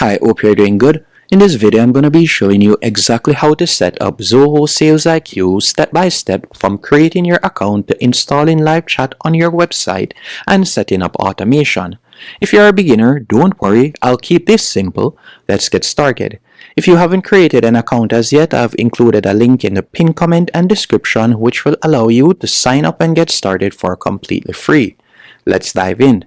Hi, hope you're doing good. In this video, I'm going to be showing you exactly how to set up Zoho SalesIQ step by step from creating your account to installing live chat on your website and setting up automation. If you're a beginner, don't worry, I'll keep this simple. Let's get started. If you haven't created an account as yet, I've included a link in the pinned comment and description which will allow you to sign up and get started for completely free. Let's dive in.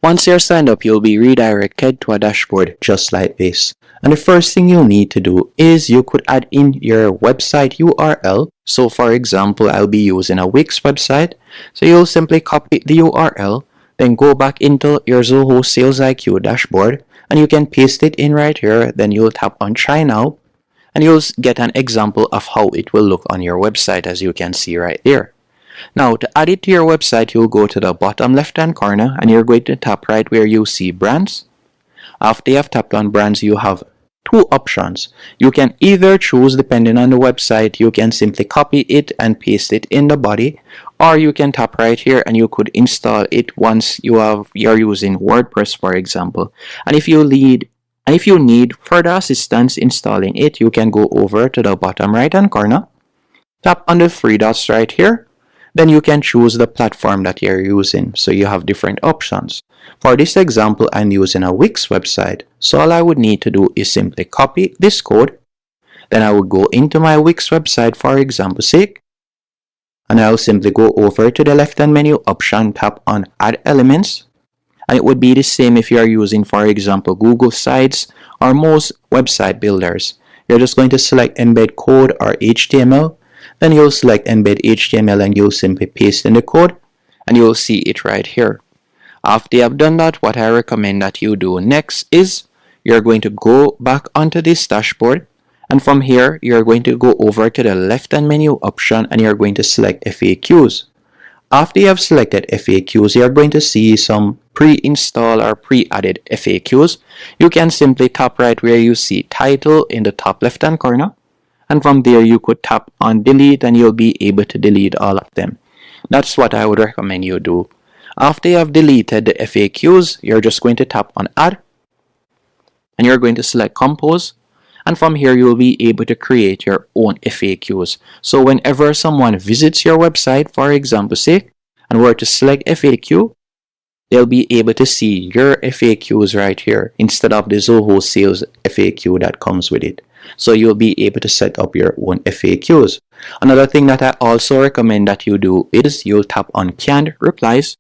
Once you're signed up, you'll be redirected to a dashboard just like this. And the first thing you'll need to do is you could add in your website URL. So for example, I'll be using a Wix website. So you'll simply copy the URL, then go back into your Zoho SalesIQ dashboard and you can paste it in right here. Then you'll tap on Try Now and you'll get an example of how it will look on your website, as you can see right there. Now, to add it to your website, you'll go to the bottom left-hand corner and you're going to tap right where you see brands. After you have tapped on brands, you have two options. You can either choose, depending on the website, you can simply copy it and paste it in the body, or you can tap right here and you could install it once you're using WordPress, for example. And if you need further assistance installing it, you can go over to the bottom right-hand corner, tap on the three dots right here. Then you can choose the platform that you're using. So you have different options. For this example, I'm using a Wix website. So all I would need to do is simply copy this code. Then I would go into my Wix website, for example's sake. And I'll simply go over to the left-hand menu option, tap on Add Elements. And it would be the same if you are using, for example, Google Sites or most website builders. You're just going to select Embed Code or HTML. Then you'll select Embed HTML and you'll simply paste in the code and you'll see it right here. After you have done that, what I recommend that you do next is you're going to go back onto this dashboard, and from here you're going to go over to the left-hand menu option and you're going to select FAQs. After you have selected FAQs, you're going to see some pre-installed or pre-added FAQs. You can simply tap right where you see title in the top left-hand corner. And from there, you could tap on delete and you'll be able to delete all of them. That's what I would recommend you do. After you have deleted the FAQs, you're just going to tap on add. And you're going to select compose. And from here, you'll be able to create your own FAQs. So whenever someone visits your website, for example's sake, and were to select FAQ, they'll be able to see your FAQs right here instead of the Zoho Sales FAQ that comes with it. So you'll be able to set up your own FAQs. Another thing that I also recommend that you do is you'll tap on canned replies.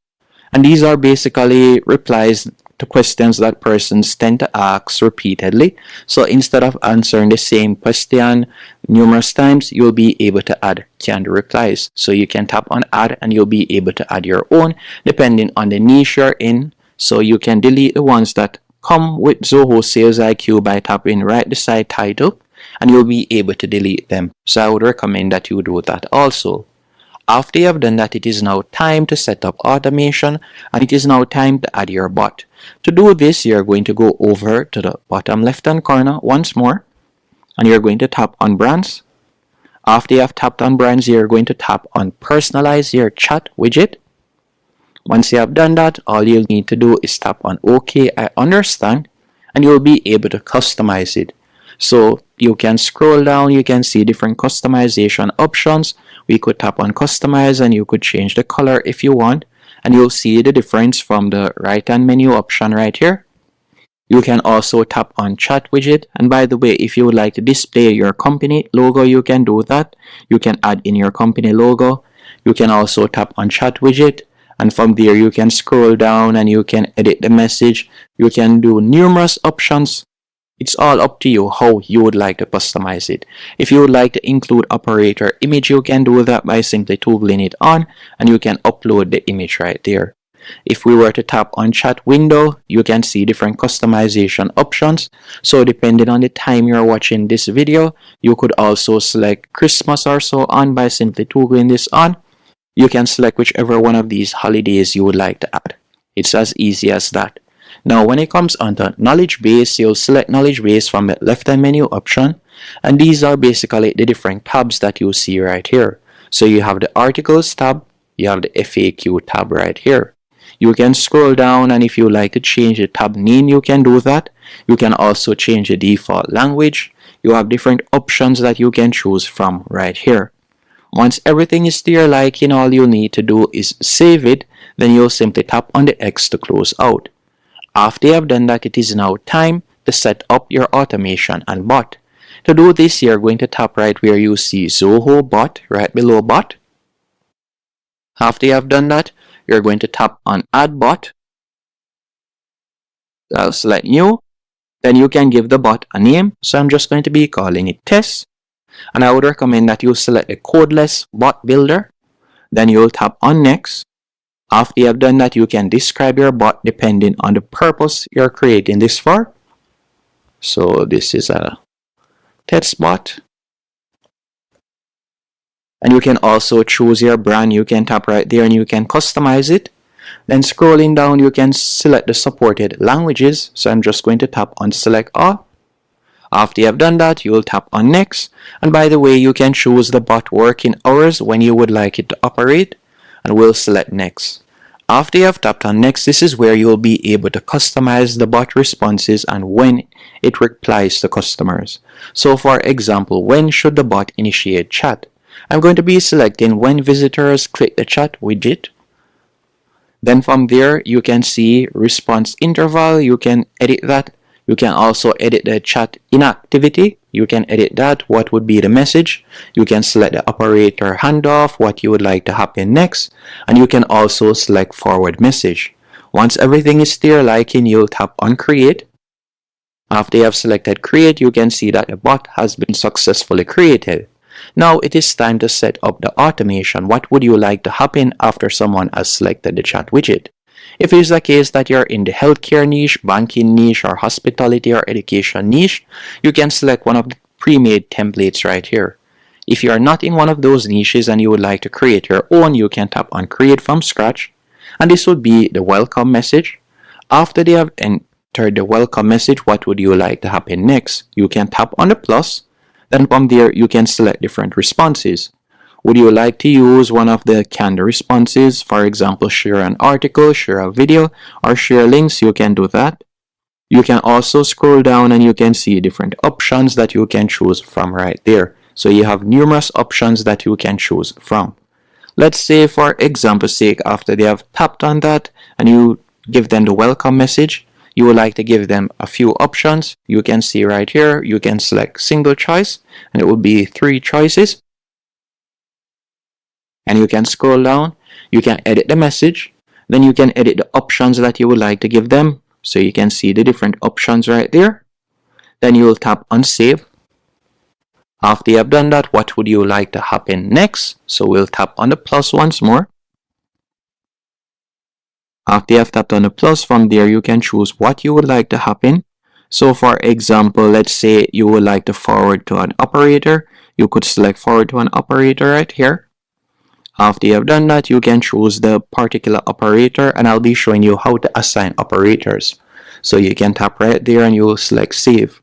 And these are basically replies to questions that persons tend to ask repeatedly. So instead of answering the same question numerous times, you'll be able to add canned replies. So you can tap on add and you'll be able to add your own depending on the niche you're in. So you can delete the ones that come with Zoho SalesIQ by tapping right beside title and you'll be able to delete them. So I would recommend that you do that also. After you have done that, it is now time to set up automation and it is now time to add your bot. To do this, you're going to go over to the bottom left hand corner once more and you're going to tap on brands. After you have tapped on brands, you're going to tap on personalize your chat widget. Once you have done that, all you'll need to do is tap on OK, I understand, and you'll be able to customize it. So you can scroll down, you can see different customization options. We could tap on customize and you could change the color if you want, and you'll see the difference from the right hand menu option right here. You can also tap on chat widget, and by the way, if you would like to display your company logo, you can do that. You can add in your company logo. You can also tap on chat widget. And from there, you can scroll down and you can edit the message. You can do numerous options. It's all up to you how you would like to customize it. If you would like to include operator image, you can do that by simply toggling it on and you can upload the image right there. If we were to tap on chat window, you can see different customization options. So depending on the time you're watching this video, you could also select Christmas or so on by simply toggling this on. You can select whichever one of these holidays you would like to add. It's as easy as that. Now, when it comes onto knowledge base, you'll select knowledge base from the left-hand menu option. And these are basically the different tabs that you see right here. So you have the articles tab, you have the FAQ tab right here. You can scroll down, and if you like to change the tab name, you can do that. You can also change the default language. You have different options that you can choose from right here. Once everything is to your liking, all you need to do is save it. Then you'll simply tap on the X to close out. After you have done that, it is now time to set up your automation and bot. To do this, you're going to tap right where you see Zoho Bot, right below Bot. After you have done that, you're going to tap on Add Bot. I'll select New. Then you can give the bot a name. So I'm just going to be calling it Test. And I would recommend that you select the codeless bot builder. Then you'll tap on Next. After you have done that, you can describe your bot depending on the purpose you're creating this for. So this is a test bot. And you can also choose your brand. You can tap right there and you can customize it. Then scrolling down, you can select the supported languages. So I'm just going to tap on Select All. After you have done that, you will tap on Next. And by the way, you can choose the bot working hours when you would like it to operate. And we'll select Next. After you have tapped on Next, this is where you'll be able to customize the bot responses and when it replies to customers. So for example, when should the bot initiate chat? I'm going to be selecting when visitors click the chat widget. Then from there, you can see response interval. You can edit that. You can also edit the chat inactivity. You can edit that, what would be the message. You can select the operator handoff, what you would like to happen next. And you can also select forward message. Once everything is to your liking, you'll tap on Create. After you have selected Create, you can see that the bot has been successfully created. Now it is time to set up the automation. What would you like to happen after someone has selected the chat widget? If it is the case that you're in the healthcare niche, banking niche, or hospitality or education niche, you can select one of the pre-made templates right here. If you are not in one of those niches and you would like to create your own, you can tap on Create from Scratch. And this would be the welcome message. After they have entered the welcome message, what would you like to happen next? You can tap on the plus. Then from there, you can select different responses. Would you like to use one of the canned responses? For example, share an article, share a video, or share links. You can do that. You can also scroll down and you can see different options that you can choose from right there. So you have numerous options that you can choose from. Let's say, for example's sake, after they have tapped on that and you give them the welcome message, you would like to give them a few options. You can see right here, you can select single choice and it will be 3 choices. And you can scroll down, you can edit the message, then you can edit the options that you would like to give them. So you can see the different options right there. Then you will tap on Save. After you have done that, what would you like to happen next? So we'll tap on the plus once more. After you have tapped on the plus, from there you can choose what you would like to happen. So for example, let's say you would like to forward to an operator. You could select forward to an operator right here. After you have done that, you can choose the particular operator and I'll be showing you how to assign operators. So you can tap right there and you will select Save.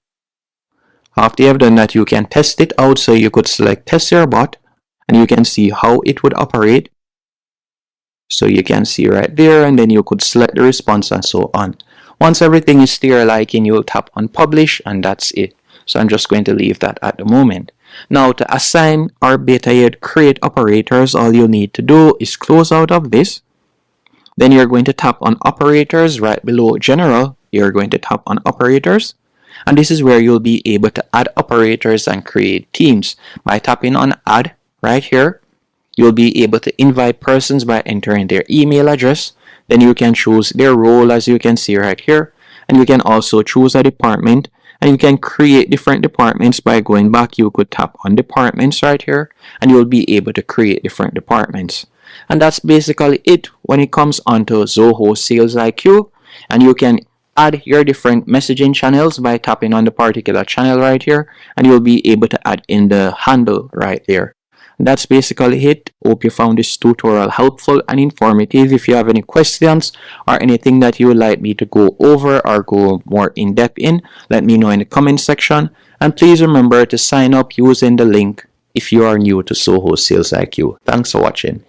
After you have done that, you can test it out. So you could select Test Your Bot and you can see how it would operate. So you can see right there and then you could select the response and so on. Once everything is to your liking, you'll tap on Publish and that's it. So I'm just going to leave that at the moment. Now to assign or better yet create operators, all you need to do is close out of this. Then you're going to tap on Operators right below General. You're going to tap on Operators. And this is where you'll be able to add operators and create teams. By tapping on Add right here, you'll be able to invite persons by entering their email address. Then you can choose their role as you can see right here. And you can also choose a department. And you can create different departments by going back. You could tap on Departments right here. And you'll be able to create different departments. And that's basically it when it comes onto Zoho SalesIQ. And you can add your different messaging channels by tapping on the particular channel right here. And you'll be able to add in the handle right there. That's basically it. Hope you found this tutorial helpful and informative. If you have any questions or anything that you would like me to go over or go more in depth in, let me know in the comment section. And please remember to sign up using the link if you are new to Zoho SalesIQ. Thanks for watching.